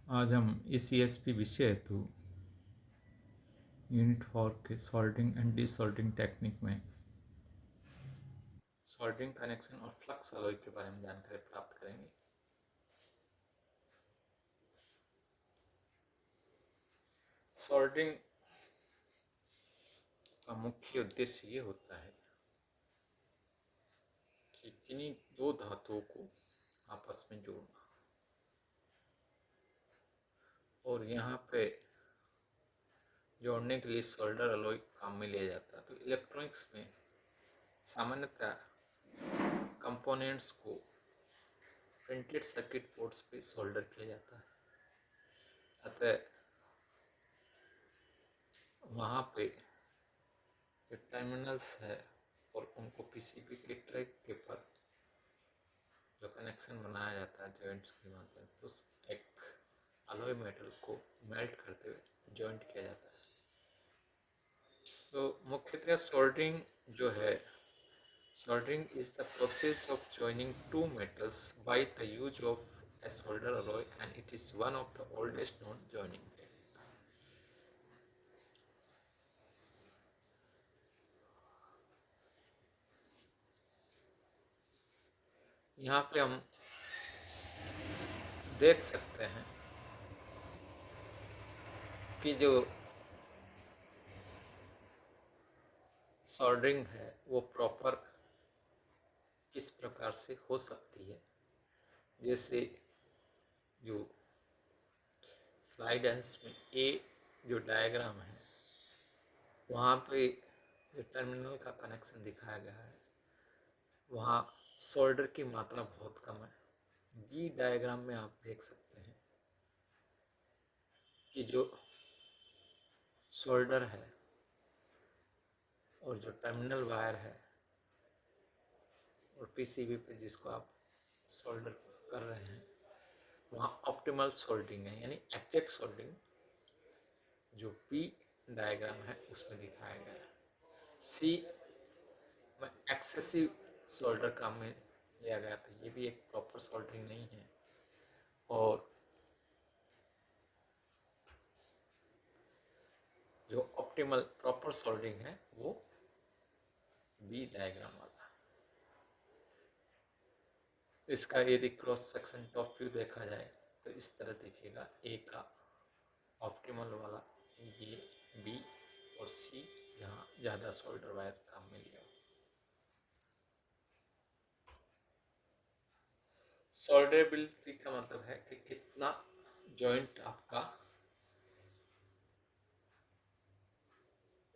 आज हम ECSP विषय हेतु यूनिट 4 के सॉल्डिंग एंड डिसॉल्डिंग टेक्निक में सॉल्डिंग कनेक्शन और फ्लक्स अलॉय के बारे में जानकारी प्राप्त करेंगे। सॉल्डिंग का मुख्य उद्देश्य ये होता है कि किन्हीं दो धातुओं को आपस में जोड़ना, और यहाँ पे जोड़ने के लिए सोल्डर अलॉय काम में लिया जाता है। तो इलेक्ट्रॉनिक्स में सामान्यतः कंपोनेंट्स को प्रिंटेड सर्किट बोर्ड्स पे सोल्डर किया जाता है। अतः वहाँ पे जो टर्मिनल्स है और उनको पीसीबी के ट्रैक के पर जो कनेक्शन बनाया जाता है जॉइंट्स के माध्यम से, तो एक अलॉय मेटल को मेल्ट करते हुए जॉइंट किया जाता है। तो मुख्यतः सोल्डरिंग जो है, soldering is the process of joining two metals by the use of a solder alloy, and it is one of the oldest known joining techniques. यहाँ पे हम देख सकते हैं कि जो सोल्डरिंग है वो प्रॉपर किस प्रकार से हो सकती है। जैसे जो स्लाइड है उसमें ए जो डायग्राम है वहाँ पे जो टर्मिनल का कनेक्शन दिखाया गया है वहाँ सोल्डर की मात्रा बहुत कम है। बी डायग्राम में आप देख सकते हैं कि जो सोल्डर है और जो टर्मिनल वायर है और पीसीबी पे जिसको आप सोल्डर कर रहे हैं वहाँ ऑप्टिमल सोल्डरिंग है, यानी एग्जैक्ट सोल्डरिंग जो पी डायग्राम है उसमें दिखाया गया है। सी में एक्सेसिव सोल्डर काम में लिया गया, तो ये भी एक प्रॉपर सोल्डरिंग नहीं है। और जो ऑप्टिमल प्रॉपर सोल्डरिंग है वो बी डायग्राम वाला। इसका यदि क्रॉस सेक्शन टॉप व्यू देखा जाए तो इस तरह दिखेगा। ए का ऑप्टिमल वाला ये, बी और सी जहाँ ज़्यादा सोल्डर वायर काम में लिया। सोल्डरेबिलिटी का मतलब है कि कितना जॉइंट आपका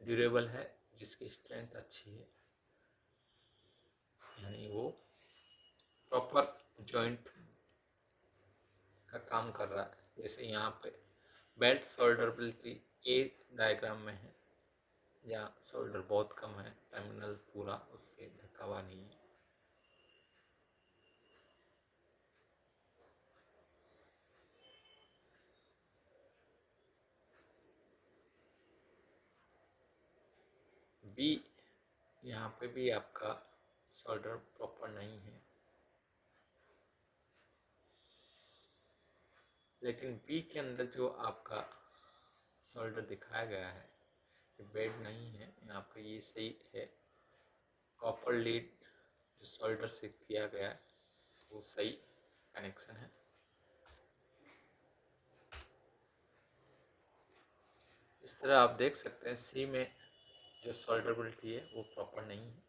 ड्यूरेबल है, जिसकी स्ट्रेंथ अच्छी है, यानी वो प्रॉपर जॉइंट का काम कर रहा है। जैसे यहाँ पे बेल्ट सोल्डरेबिलिटी ए डायग्राम में है, जहाँ सोल्डर बहुत कम है, टर्मिनल पूरा उससे ढका हुआ नहीं है। बी यहाँ पे भी आपका सोल्डर प्रॉपर नहीं है, लेकिन बी के अंदर जो आपका सोल्डर दिखाया गया है ये बेड नहीं है। यहाँ पे ये सही है, कॉपर लीड जो सोल्डर से किया गया है वो सही कनेक्शन है। इस तरह आप देख सकते हैं सी में जो सोल्डरेबिलिटी है वो प्रॉपर नहीं है।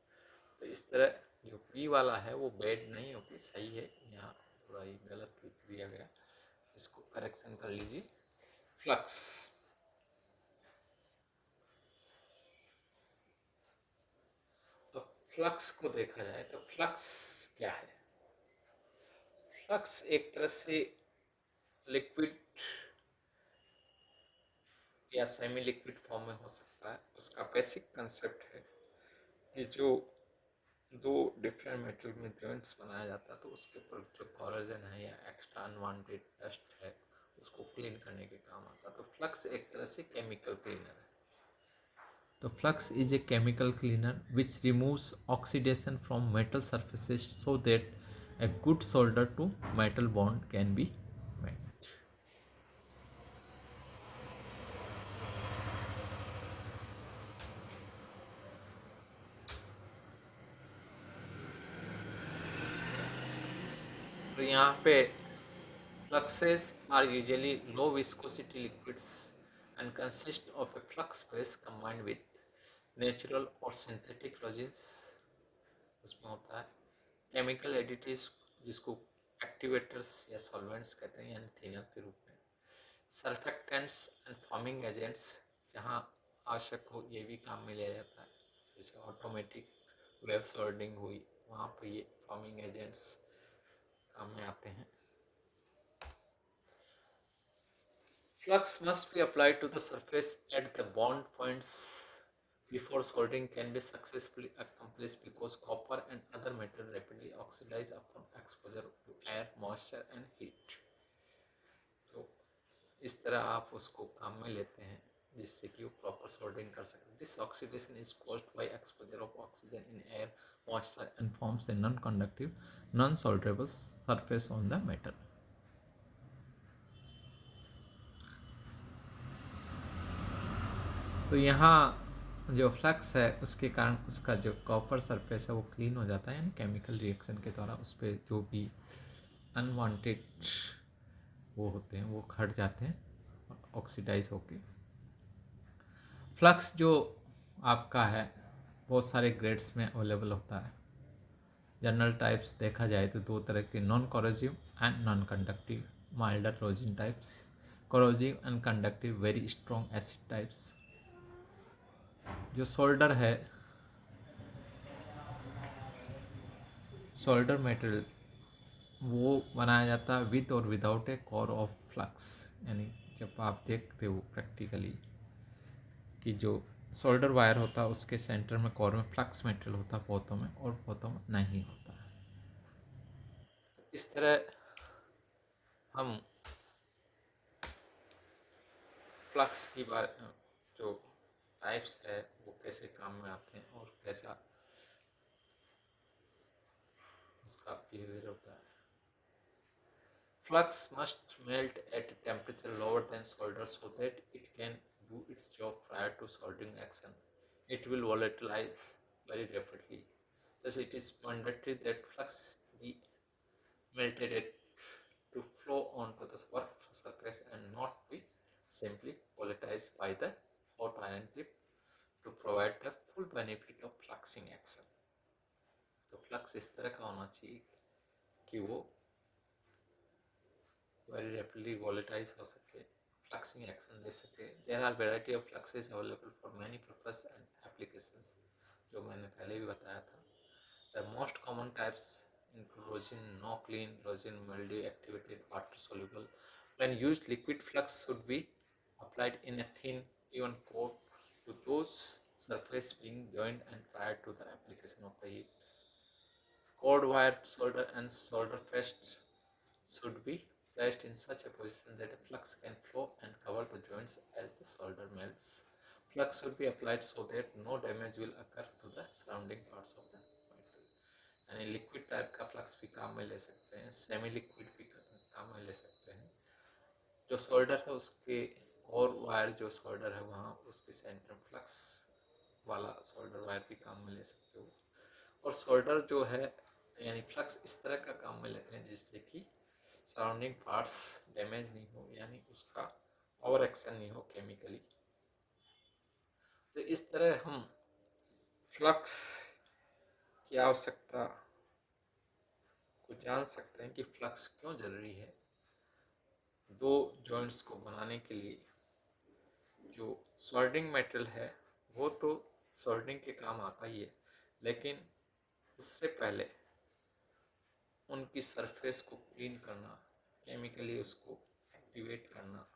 तो इस तरह जो पी वाला है वो बेड नहीं होगी, सही है। यहाँ थोड़ा ही गलत लिख दिया गया, इसको करेक्शन कर लीजिए। फ्लक्स, तो फ्लक्स को देखा जाए तो फ्लक्स क्या है। फ्लक्स एक तरह से लिक्विड या सेमी लिक्विड फॉर्म में हो सकता है। उसका बेसिक कंसेप्ट है कि जो दो डिफरेंट मेटल में जॉइंट्स बनाया जाता है तो उसके ऊपर जो कॉरोजन है या एक्स्ट्रा अनवांटेड डस्ट है उसको क्लीन करने के काम आता है। तो फ्लक्स एक तरह से केमिकल क्लीनर है। तो flux is a chemical cleaner which removes oxidation from metal surfaces so that a good solder to metal bond can be made. यहाँ पे fluxes are usually low viscosity liquids and consist of a flux phase combined with natural or synthetic resins. उसमें होता है chemical additives जिसको activators या solvents कहते हैं यानी थिनर के रूप में, सर्फेक्टेंट्स एंड फॉर्मिंग एजेंट्स जहाँ आवश्यक हो ये भी काम में लिया जाता है, जैसे ऑटोमेटिक वेब सोल्डरिंग हुई वहाँ पर ये फॉर्मिंग एजेंट्स काम में आते हैं. Flux must be applied to the surface at the bond points before soldering can be successfully accomplished because copper and other metals rapidly oxidize upon exposure to air, moisture and heat. तो इस तरह आप उसको काम में लेते हैं जिससे कि वो प्रॉपर सोल्डरिंग कर सके. This oxidation is caused by exposure of oxygen in air, moisture and forms a non-conductive, non-solderable surface on the metal. तो यहाँ जो फ्लक्स है उसके कारण उसका जो कॉपर सरफेस है वो क्लीन हो जाता है, यानी केमिकल रिएक्शन के द्वारा उस पर जो भी अनवांटेड वो होते हैं वो हट जाते हैं ऑक्सीडाइज होके. फ्लक्स जो आपका है बहुत सारे ग्रेड्स में अवेलेबल होता है. जनरल टाइप्स देखा जाए तो दो तरह के, non corrosive and non conductive, milder rosin types, corrosive and conductive very strong acid types. जो सोल्डर है, सोल्डर मेटेरियल वो बनाया जाता है विद और without A core of flux, यानी जब आप देखते हो प्रैक्टिकली कि जो सोल्डर वायर होता है उसके सेंटर में कोर में फ्लक्स मेटेरियल होता है बहुतों में, और बहुतों में नहीं होता है. इस तरह हम फ्लक्स की बात जो टाइप्स है वो कैसे काम में आते हैं और कैसा उसका बिहेवियर होता है. Flux must melt at a temperature lower than solder so that it can do its job prior to soldering action. It will volatilize very rapidly. Thus, it is mandatory that flux be melted to flow onto the work surface and not be simply volatilized by the hot iron tip to provide the full benefit of fluxing action. तो flux इस तरह का होना चाहिए कि वो very rapidly volatilize हो सके, fluxing action दे सके. There are variety of fluxes available for many purposes and applications, जो मैंने पहले भी बताया था. The most common types include rosin, no clean, rosin mildew activated, water soluble. When used, liquid flux should be applied in a thin, even coat to those surface being joined and prior to the application of the heat. Cold wire solder and solder paste should be placed in such a position that a flux can flow and cover the joints as the solder melts. Flux should be applied so that no damage will occur to the surrounding parts of the metal. यानी liquid type का flux भी काम में ले सकते हैं, semi liquid भी काम में ले सकते हैं. जो सोल्डर है उसके और वायर जो सोल्डर है वहाँ उसके सेंटर फ्लक्स वाला सोल्डर वायर भी काम में ले सकते हो. और सोल्डर जो है यानी फ्लक्स इस तरह का काम में लेते हैं जिससे कि सराउंडिंग पार्ट्स डैमेज नहीं हो, यानी उसका ओवर एक्शन नहीं हो केमिकली. तो इस तरह हम फ्लक्स की आवश्यकता को जान सकते हैं कि फ्लक्स क्यों जरूरी है. दो जॉइंट्स को बनाने के लिए जो सोल्डरिंग मेटेरियल है वो तो सोल्डरिंग के काम आता ही है, लेकिन उससे पहले उनकी सरफेस को क्लीन करना, केमिकली उसको एक्टिवेट करना,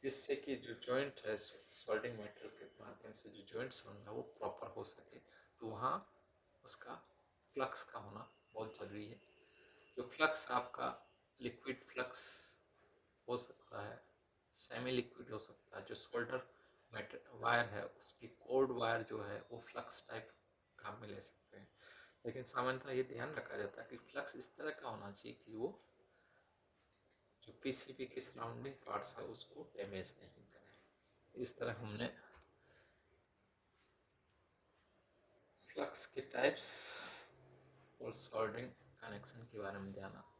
जिससे कि जो जॉइंट है सोल्डरिंग मेटेरियल के माध्यम से जो जॉइंट्स होंगे वो प्रॉपर हो सके. तो वहाँ उसका फ्लक्स का होना बहुत ज़रूरी है. जो फ्लक्स आपका लिक्विड फ्लक्स हो सकता है, सेमी लिक्विड हो सकता है. जो सोल्डर वायर है उसकी कोल्ड वायर जो है वो फ्लक्स टाइप काम में ले सकते हैं, लेकिन सामान्यतः ये ध्यान रखा जाता है कि फ्लक्स इस तरह का होना चाहिए कि वो जो पीसीबी के सराउंडिंग पार्ट्स है उसको डैमेज नहीं करे. इस तरह हमने फ्लक्स के टाइप्स और सोल्डरिंग कनेक्शन के बारे में जाना।